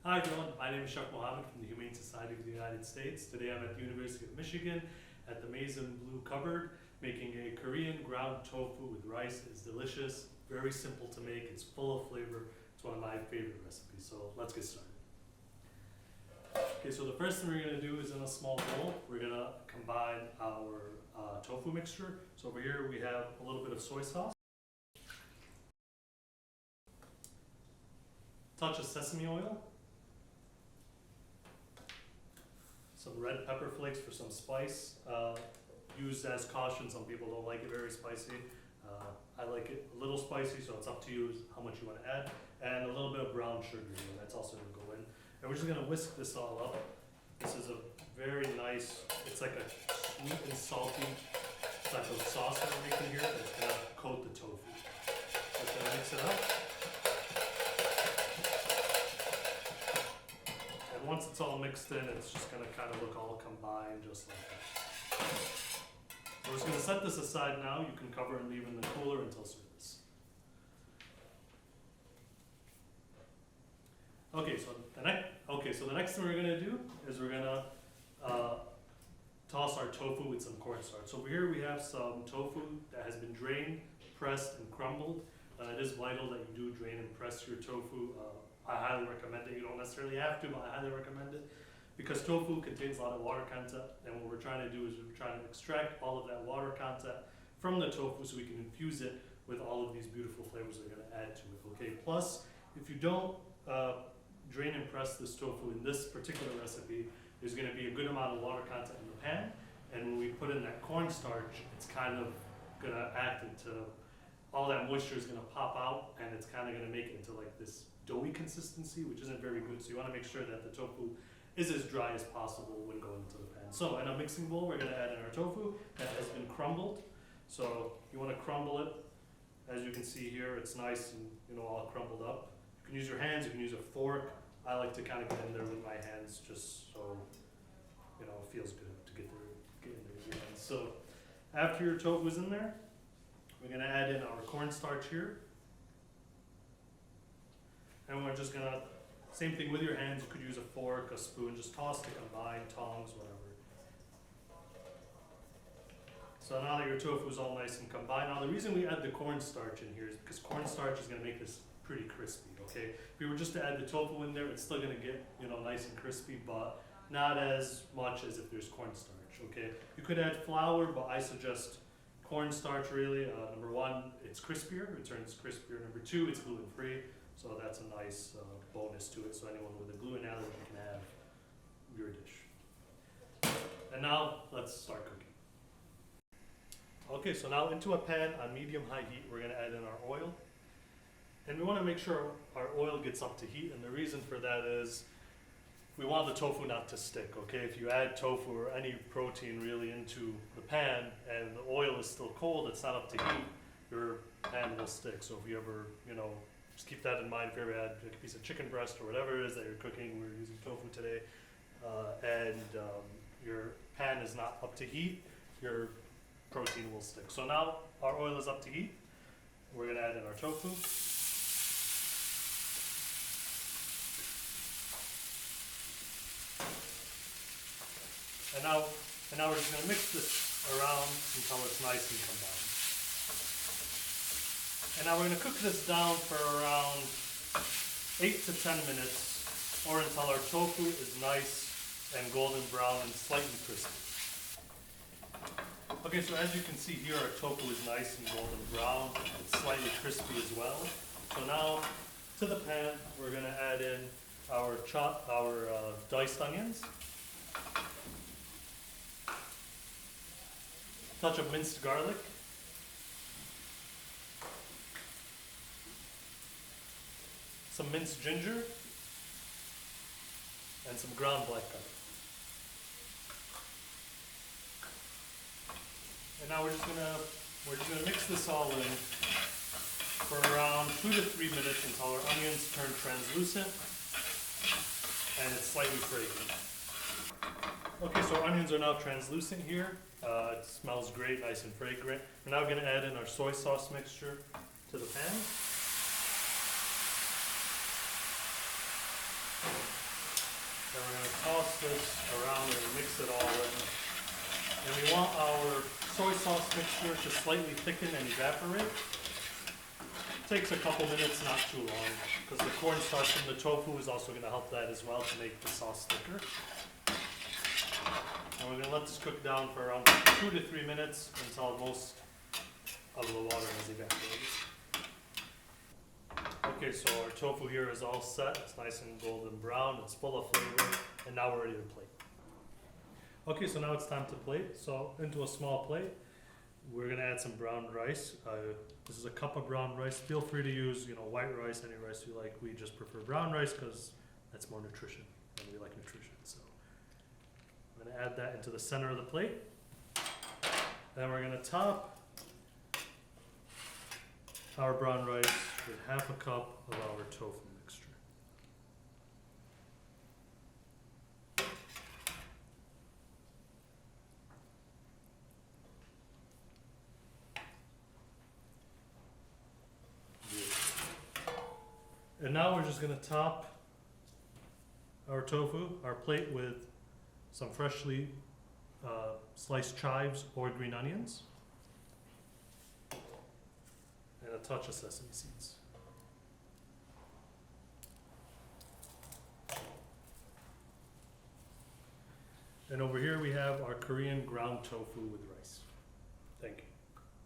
Hi everyone, my name is Shak Mohammed from the Humane Society of the United States. Today I'm at the University of Michigan at the Maize and Blue Cupboard making a Korean ground tofu with rice. It's delicious, very simple to make, it's full of flavor. It's one of my favorite recipes, so let's get started. Okay, so the first thing we're going to do is in a small bowl, we're going to combine our tofu mixture. So over here we have a little bit of soy sauce, touch of sesame oil, some red pepper flakes for some spice. Used as caution, some people don't like it very spicy. I like it a little spicy, so it's up to you how much you want to add. And a little bit of brown sugar, and that's also going to go in. And we're just going to whisk this all up. This is a very nice, it's like a sweet and salty type of sauce that we're making here. It's going to coat the tofu. Just going to mix it up. And once it's all mixed in, it's just going to kind of look all combined, just like that. We're just going to set this aside now. You can cover and leave in the cooler until service. Okay, so the next thing we're going to do is we're going to toss our tofu with some cornstarch. So over here we have some tofu that has been drained, pressed, and crumbled. It is vital that you do drain and press your tofu. I highly recommend it. You don't necessarily have to, but I highly recommend it because tofu contains a lot of water content, and what we're trying to do is we're trying to extract all of that water content from the tofu so we can infuse it with all of these beautiful flavors we're going to add to it. Okay. Plus, if you don't drain and press this tofu in this particular recipe, there's going to be a good amount of water content in the pan, and when we put in that cornstarch, it's kind of going to act into, all that moisture is going to pop out, and it's kind of going to make it into like this doughy consistency, which isn't very good. So you want to make sure that the tofu is as dry as possible when going into the pan. So in a mixing bowl, we're going to add in our tofu that has been crumbled. So you want to crumble it. As you can see here, it's nice and all crumbled up. You can use your hands, you can use a fork. I like to kind of get in there with my hands just so it feels good to get in there with your hands. So after your tofu is in there, we're going to add in our cornstarch here. And we're just going to, same thing with your hands, you could use a fork, a spoon, just toss to combine, tongs, whatever. So now that your tofu is all nice and combined, now the reason we add the cornstarch in here is because cornstarch is going to make this pretty crispy, okay? If we were just to add the tofu in there, it's still going to get, nice and crispy, but not as much as if there's cornstarch, okay? You could add flour, but I suggest cornstarch really. Number one, it's crispier, it turns crispier. Number two, it's gluten-free. So that's a nice bonus to it. So anyone with a gluten allergy can have your dish. And now let's start cooking. Okay, so now into a pan on medium-high heat, we're going to add in our oil. And we want to make sure our oil gets up to heat. And the reason for that is we want the tofu not to stick. Okay, if you add tofu or any protein really into the pan and the oil is still cold, it's not up to heat, your pan will stick. So if you ever, just keep that in mind if you ever add a piece of chicken breast or whatever it is that you're cooking. We're using tofu today, and your pan is not up to heat, your protein will stick. So now our oil is up to heat. We're going to add in our tofu. And now we're just going to mix this around until it's nice and combined. And now we're going to cook this down for around 8 to 10 minutes, or until our tofu is nice and golden brown and slightly crispy. Okay, so as you can see here, our tofu is nice and golden brown. It's slightly crispy as well. So now to the pan, we're going to add in our diced onions, touch of minced garlic, some minced ginger, and some ground black pepper. And now we're just gonna mix this all in for around 2 to 3 minutes until our onions turn translucent and it's slightly fragrant. Okay, so our onions are now translucent here. It smells great, nice and fragrant. We're now going to add in our soy sauce mixture to the pan. Then we're gonna toss this around and mix it all in. And we want our soy sauce mixture to slightly thicken and evaporate. Takes a couple minutes, not too long, because the cornstarch from the tofu is also gonna help that as well to make the sauce thicker. And we're gonna let this cook down for around 2 to 3 minutes until most of the water has evaporated. Okay, so our tofu here is all set. It's nice and golden brown. It's full of flavor, and now we're ready to plate. Okay, so now it's time to plate. So into a small plate, we're gonna add some brown rice. This is a cup of brown rice. Feel free to use, white rice, any rice you like. We just prefer brown rice because that's more nutrition, and we like nutrition. So I'm gonna add that into the center of the plate. Then we're gonna top our brown rice with half a cup of our tofu mixture. And now we're just gonna top our tofu, our plate, with some freshly sliced chives or green onions, and a touch of sesame seeds. And over here we have our Korean ground tofu with rice. Thank you.